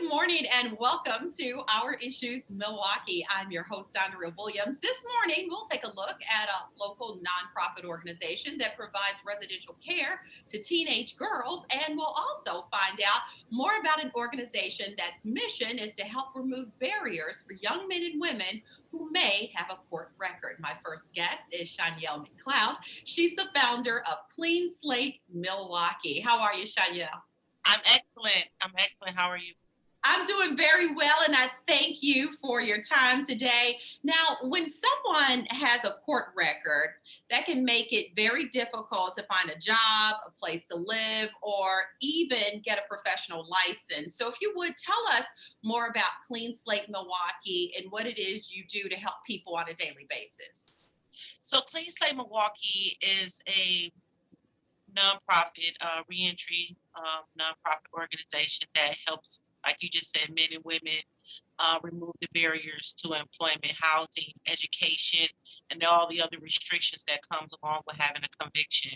Good morning and welcome to Our Issues Milwaukee. I'm your host, Andrea Williams. This morning, we'll take a look at a local nonprofit organization that provides residential care to teenage girls, and we'll also find out more about an organization that's mission is to help remove barriers for young men and women who may have a court record. My first guest is Shanyeill McCloud. She's the founder of Clean Slate Milwaukee. How are you, Shanyeill? I'm excellent. I'm excellent. How are you? I'm doing very well, and I thank you for your time today. Now, when someone has a court record, that can make it very difficult to find a job, a place to live, or even get a professional license. So, if you would tell us more about Clean Slate Milwaukee and what it is you do to help people on a daily basis. So, Clean Slate Milwaukee is a nonprofit, reentry nonprofit organization that helps, like you just said, men and women remove the barriers to employment, housing, education, and all the other restrictions that comes along with having a conviction.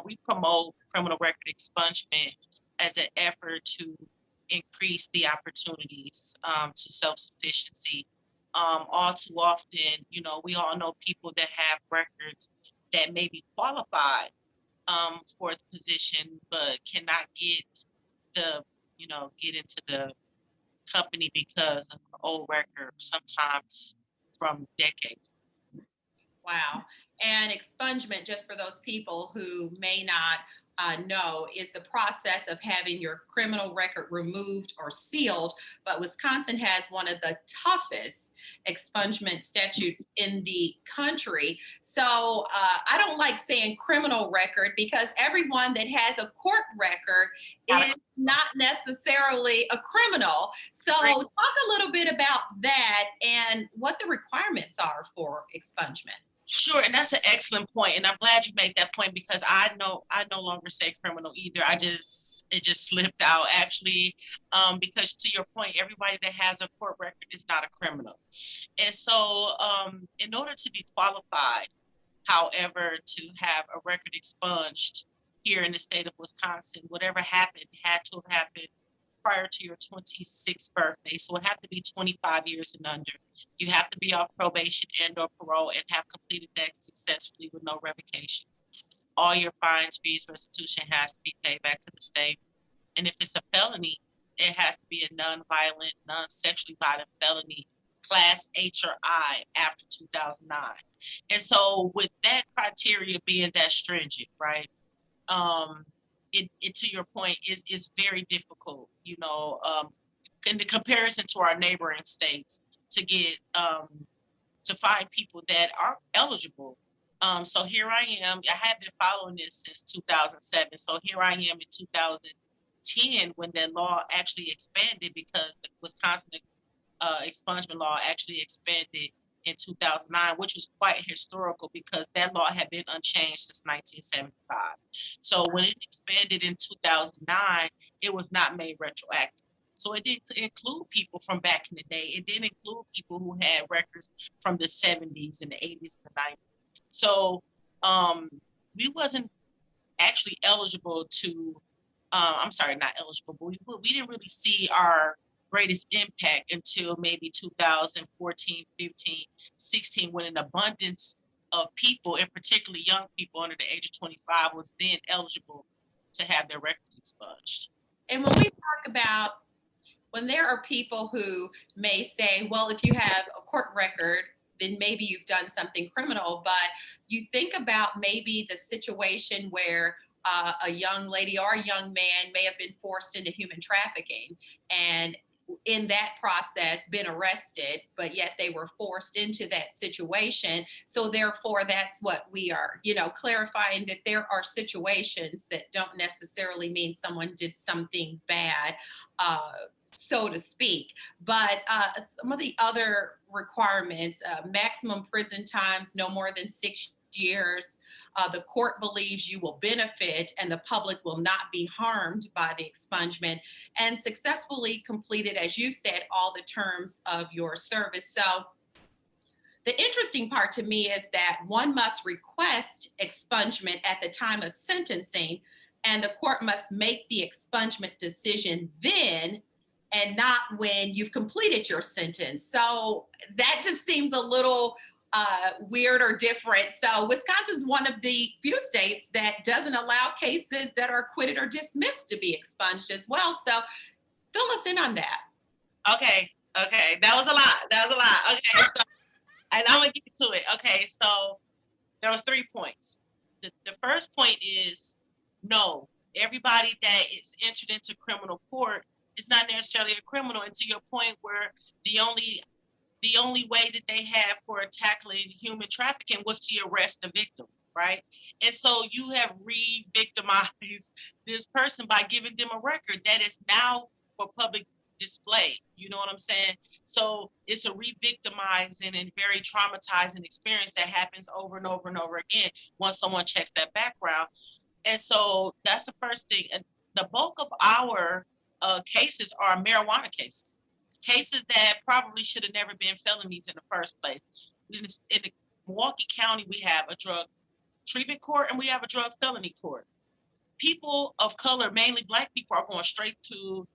We promote criminal record expungement as an effort to increase the opportunities to self-sufficiency. All too often, we all know people that have records that may be qualified for the position, but cannot get into the company because of an old record, sometimes from decades. Wow. And expungement, just for those people who may not know, is the process of having your criminal record removed or sealed. But Wisconsin has one of the toughest expungement statutes in the country. So I don't like saying criminal record because everyone that has a court record is not necessarily a criminal. So Right. talk a little bit about that and what the requirements are for expungement. Sure, and that's an excellent point, and I'm glad you made that point because I no longer say criminal either. It just slipped out actually, because to your point, everybody that has a court record is not a criminal, and so in order to be qualified, however, to have a record expunged here in the state of Wisconsin, whatever happened had to have happened prior to your 26th birthday. So it have to be 25 years and under. You have to be off probation and or parole and have completed that successfully with no revocations. All your fines, fees, restitution has to be paid back to the state. And if it's a felony, it has to be a non-violent, non-sexually violent felony, class H or I after 2009. And so with that criteria being that stringent, right? Um, it to your point is very difficult, in the comparison to our neighboring states to get to find people that are eligible. So here I am. I have been following this since 2007. So here I am in 2010 when that law actually expanded because the Wisconsin expungement law actually expanded in 2009, which was quite historical because that law had been unchanged since 1975. So when it expanded in 2009, it was not made retroactive. So it didn't include people from back in the day. It didn't include people who had records from the 70s and the 80s and the 90s. So we wasn't actually eligible to, I'm sorry, not eligible, but we didn't really see our greatest impact until maybe 2014, 15, 16, when an abundance of people, and particularly young people under the age of 25, was then eligible to have their records expunged. And when we talk about when there are people who may say, well, if you have a court record, then maybe you've done something criminal. But you think about maybe the situation where a young lady or a young man may have been forced into human trafficking and in that process been arrested, but yet they were forced into that situation. So therefore, that's what we are, clarifying that there are situations that don't necessarily mean someone did something bad. So to speak. But some of the other requirements, maximum prison times, no more than 6 years. The court believes you will benefit and the public will not be harmed by the expungement and successfully completed, as you said, all the terms of your service. So the interesting part to me is that one must request expungement at the time of sentencing, and the court must make the expungement decision then and not when you've completed your sentence. So that just seems a little weird or different. So Wisconsin's one of the few states that doesn't allow cases that are acquitted or dismissed to be expunged as well. So fill us in on that. Okay, that was a lot. Okay, so, and I'm gonna get to it. Okay, so there was 3 points. The first point is no, everybody that is entered into criminal court is not necessarily a criminal. And to your point, where the only way that they had for tackling human trafficking was to arrest the victim, right? And so you have re-victimized this person by giving them a record that is now for public display. You know what I'm saying? So it's a re-victimizing and very traumatizing experience that happens over and over and over again once someone checks that background. And so that's the first thing. And the bulk of our cases are marijuana cases that probably should have never been felonies in the first place. In the Milwaukee County, we have a drug treatment court and we have a drug felony court. People of color, mainly Black people, are going straight to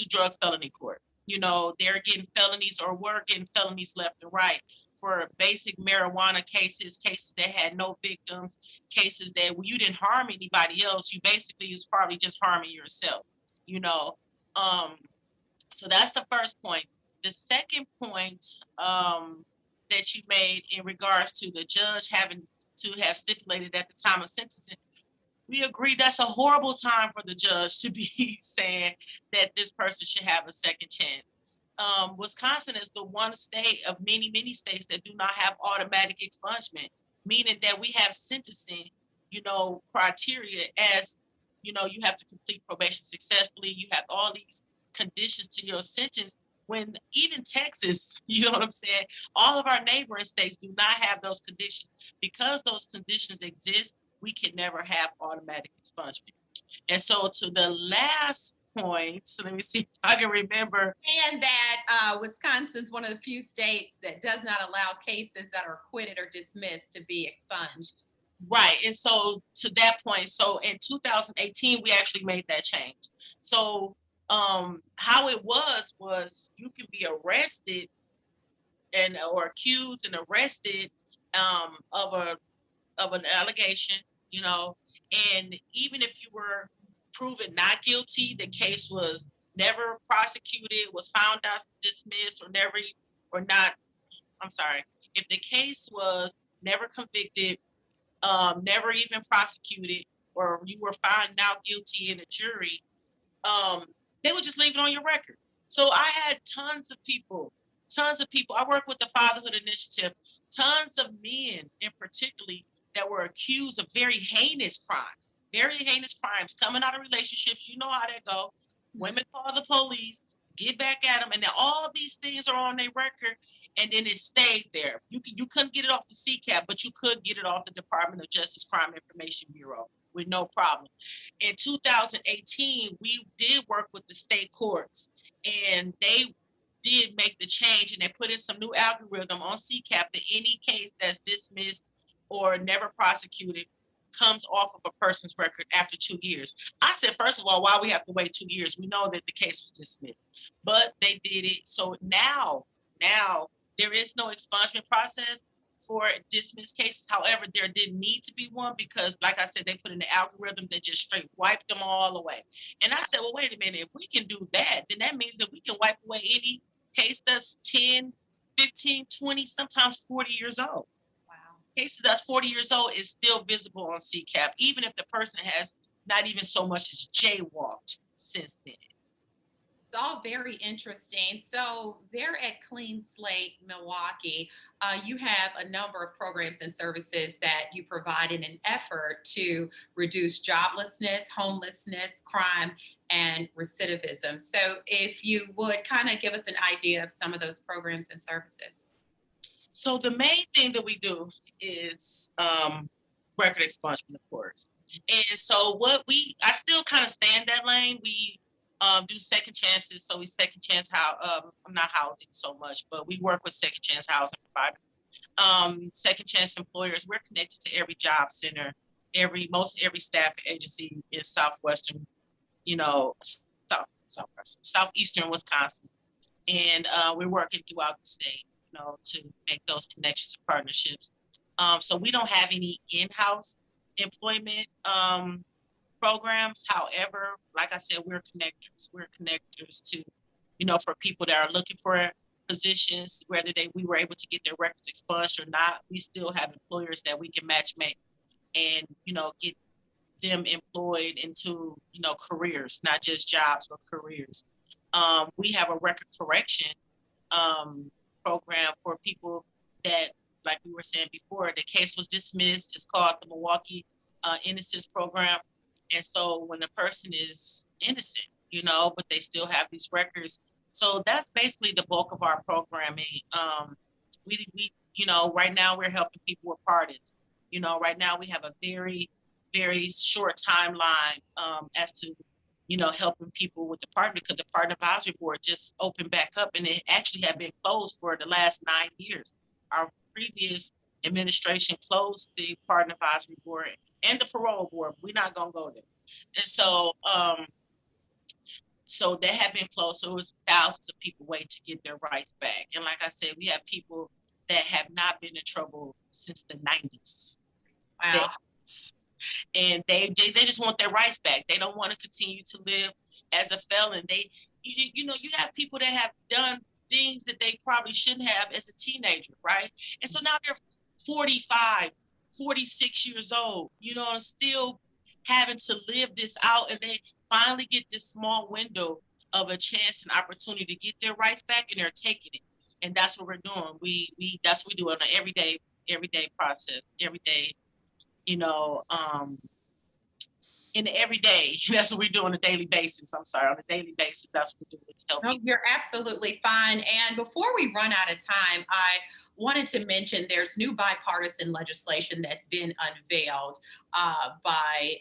drug felony court. You know, they're getting felonies or were getting felonies left and right for basic marijuana cases that had no victims, cases that you didn't harm anybody else. You basically was probably just harming yourself, you know. So that's the first point. The second point that you made in regards to the judge having to have stipulated at the time of sentencing, we agree that's a horrible time for the judge to be saying that this person should have a second chance. Wisconsin is the one state of many, many states that do not have automatic expungement, meaning that we have sentencing, criteria as, you have to complete probation successfully. You have all these conditions to your sentence, when even Texas, you know what I'm saying, all of our neighboring states do not have those conditions. Because those conditions exist, we can never have automatic expungement. And so to the last point, so let me see if I can remember. And that Wisconsin's one of the few states that does not allow cases that are acquitted or dismissed to be expunged. Right. And so to that point, so in 2018, we actually made that change. So how it was you can be arrested or accused and arrested of an allegation, and even if you were proven not guilty, the case was never prosecuted, was found out dismissed, if the case was never convicted, never even prosecuted, or you were found now guilty in a jury, they would just leave it on your record. So I had tons of people. I work with the Fatherhood Initiative, tons of men in particularly that were accused of very heinous crimes coming out of relationships. You know how that go. Women call the police, get back at them, and then all these things are on their record, and then it stayed there. You couldn't get it off the CCAP, but you could get it off the Department of Justice Crime Information Bureau with no problem. In 2018, we did work with the state courts, and they did make the change, and they put in some new algorithm on CCAP that any case that's dismissed or never prosecuted comes off of a person's record after 2 years. I said, first of all, why we have to wait 2 years? We know that the case was dismissed, but they did it. So now there is no expungement process for dismissed cases. However, there didn't need to be one because, like I said, they put in the algorithm that just straight wiped them all away. And I said, well, wait a minute, if we can do that, then that means that we can wipe away any case that's 10, 15, 20, sometimes 40 years old. Cases that's 40 years old is still visible on CCAP, even if the person has not even so much as jaywalked since then. It's all very interesting. So there at Clean Slate Milwaukee, you have a number of programs and services that you provide in an effort to reduce joblessness, homelessness, crime, and recidivism. So if you would kind of give us an idea of some of those programs and services. So the main thing that we do is record expungement, of course. And so I still kind of stay in that lane. We do second chances. So we second chance not housing so much, but we work with second chance housing providers. Second chance employers, we're connected to every job center, every staff agency in Southwestern, southeastern Wisconsin, and we're working throughout the state, to make those connections and partnerships. So we don't have any in-house employment programs. However, like I said, we're connectors. We're connectors to, for people that are looking for positions, whether we were able to get their records expunged or not. We still have employers that we can match make and, get them employed into, careers, not just jobs, but careers. We have a record correction program for people that, like we were saying before, the case was dismissed. It's called the Milwaukee Innocence Program. And so when a person is innocent, but they still have these records. So that's basically the bulk of our programming. We right now we're helping people with pardons. Right now we have a very, very short timeline as to, helping people with the pardon, because the Pardon Advisory Board just opened back up, and it actually had been closed for the last 9 years. Our previous administration closed the Pardon Advisory Board and the Parole Board. We're not gonna go there. And so, so they have been closed. So it was thousands of people waiting to get their rights back. And like I said, we have people that have not been in trouble since the 90s. Wow. And they just want their rights back. They don't want to continue to live as a felon. You have people that have done things that they probably shouldn't have as a teenager, right? And so now they're 45, 46 years old, still having to live this out, and they finally get this small window of a chance and opportunity to get their rights back, and they're taking it. And that's what we're doing. That's what we do on an everyday process, everyday, in the everyday. That's what we do on a daily basis. On a daily basis, that's what we do. It's helping. No, you're absolutely fine. And before we run out of time, I wanted to mention there's new bipartisan legislation that's been unveiled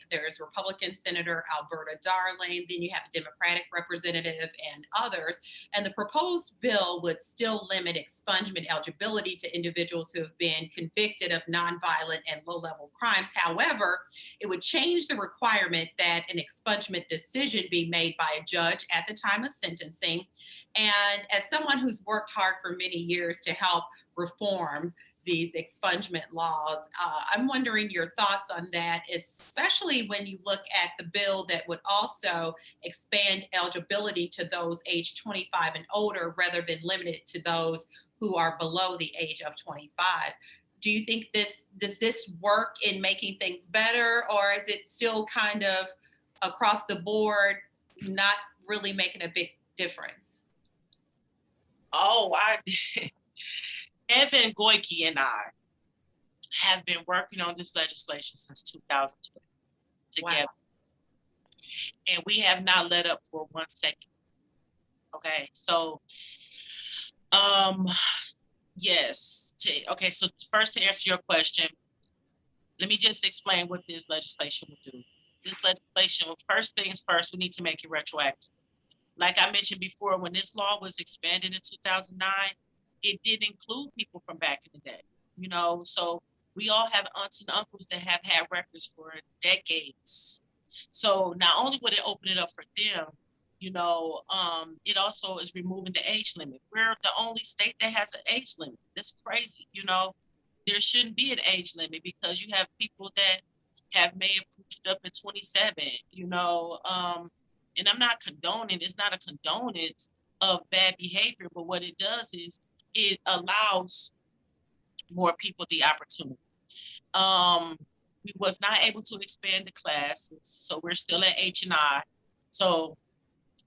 there's Republican Senator Alberta Darling, then you have a Democratic representative and others. And the proposed bill would still limit expungement eligibility to individuals who have been convicted of nonviolent and low-level crimes. However, it would change the requirement that an expungement decision be made by a judge at the time of sentencing. And as someone who's worked hard for many years to help reform these expungement laws, I'm wondering your thoughts on that, especially when you look at the bill that would also expand eligibility to those age 25 and older rather than limit it to those who are below the age of 25. Do you think does this work in making things better, or is it still kind of across the board, not really making a big difference? Oh, Evan Goyke and I have been working on this legislation since 2020 together. Wow. And we have not let up for 1 second. Okay, so yes. Okay, so first, to answer your question, let me just explain what this legislation will do. This legislation, first things first, we need to make it retroactive. Like I mentioned before, when this law was expanded in 2009, it did include people from back in the day, so we all have aunts and uncles that have had records for decades. So not only would it open it up for them, it also is removing the age limit. We're the only state that has an age limit. That's crazy. There shouldn't be an age limit, because you have people that may have pushed up at 27, and I'm not condoning, it's not a condonance of bad behavior, but what it does is it allows more people the opportunity. We was not able to expand the classes, so we're still at H&I. So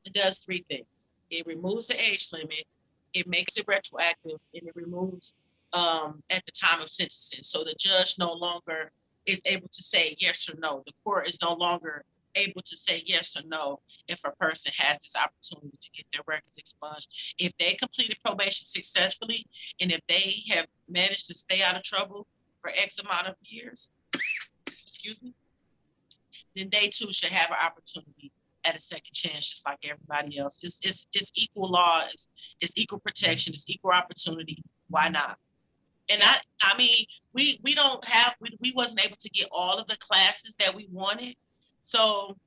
it does 3 things. It removes the age limit, it makes it retroactive, and it removes at the time of sentencing. So the judge no longer is able to say yes or no. The court is no longer able to say yes or no if a person has this opportunity to get their records expunged. If they completed probation successfully, and if they have managed to stay out of trouble for X amount of years, excuse me, then they too should have an opportunity at a second chance, just like everybody else. It's equal laws, it's equal protection, it's equal opportunity. Why not? And I mean, we wasn't able to get all of the classes that we wanted. So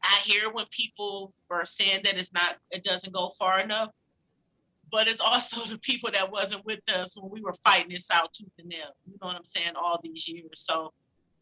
I hear when people are saying that it doesn't go far enough, but it's also the people that wasn't with us when we were fighting this out tooth and nail. You know what I'm saying? All these years. So,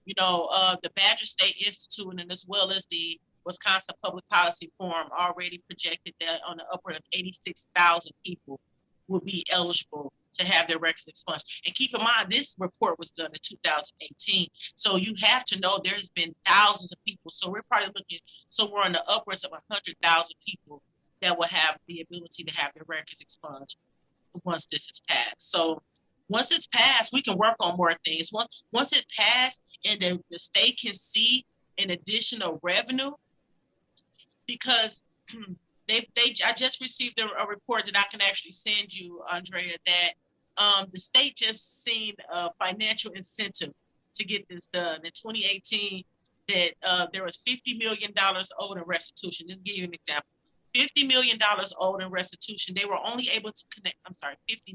the Badger State Institute and as well as the Wisconsin Public Policy Forum already projected that on the upward of 86,000 people will be eligible to have their records expunged. And keep in mind, this report was done in 2018. So you have to know there's been thousands of people. So we're probably looking, so we're on the upwards of 100,000 people that will have the ability to have their records expunged once this is passed. So once it's passed, we can work on more things. Once it passed and the state can see an additional revenue, because I just received a report that I can actually send you, Andrea, that the state just seen a financial incentive to get this done. In 2018, that there was $50 million owed in restitution. Just to give you an example. $50 million owed in restitution. They were only able to $59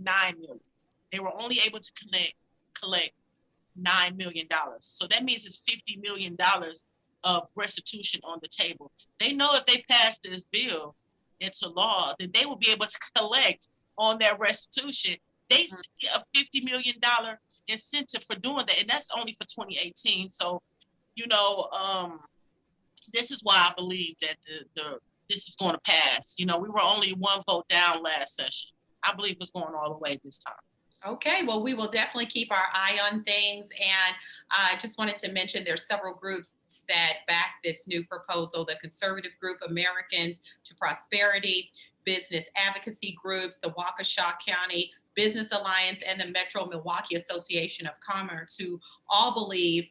million. They were only able to collect $9 million. So that means it's $50 million of restitution on the table. They know if they pass this bill into law, that they will be able to collect on that restitution. They see a $50 million incentive for doing that, and that's only for 2018. So, this is why I believe that this is going to pass. We were only one vote down last session. I believe it's going all the way this time. Okay, well, we will definitely keep our eye on things. And I just wanted to mention there's several groups that back this new proposal: the conservative group Americans to Prosperity, business advocacy groups, the Waukesha County Business Alliance, and the Metro Milwaukee Association of Commerce, who all believe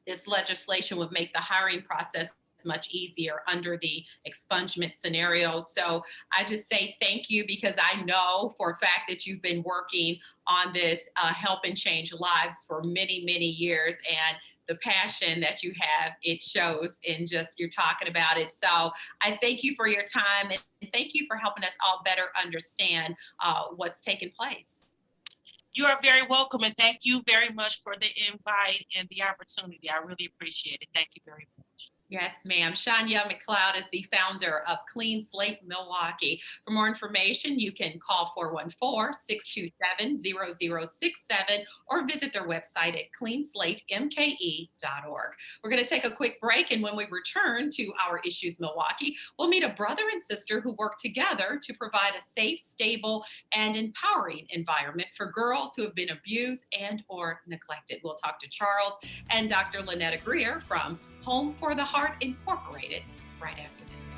this legislation would make the hiring process much easier under the expungement scenario. So I just say thank you, because I know for a fact that you've been working on this helping change lives for many, many years. And the passion that you have, it shows in just you're talking about it. So I thank you for your time, and thank you for helping us all better understand what's taking place. You are very welcome, and thank you very much for the invite and the opportunity. I really appreciate it. Thank you very much. Yes, ma'am. Shanyeill McCloud is the founder of Clean Slate Milwaukee. For more information, you can call 414-627-0067 or visit their website at cleanslatemke.org. We're going to take a quick break, and when we return to our Issues Milwaukee, we'll meet a brother and sister who work together to provide a safe, stable, and empowering environment for girls who have been abused and or neglected. We'll talk to Charles and Dr. Lynetta Greer from Home for the Heart Incorporated right after this.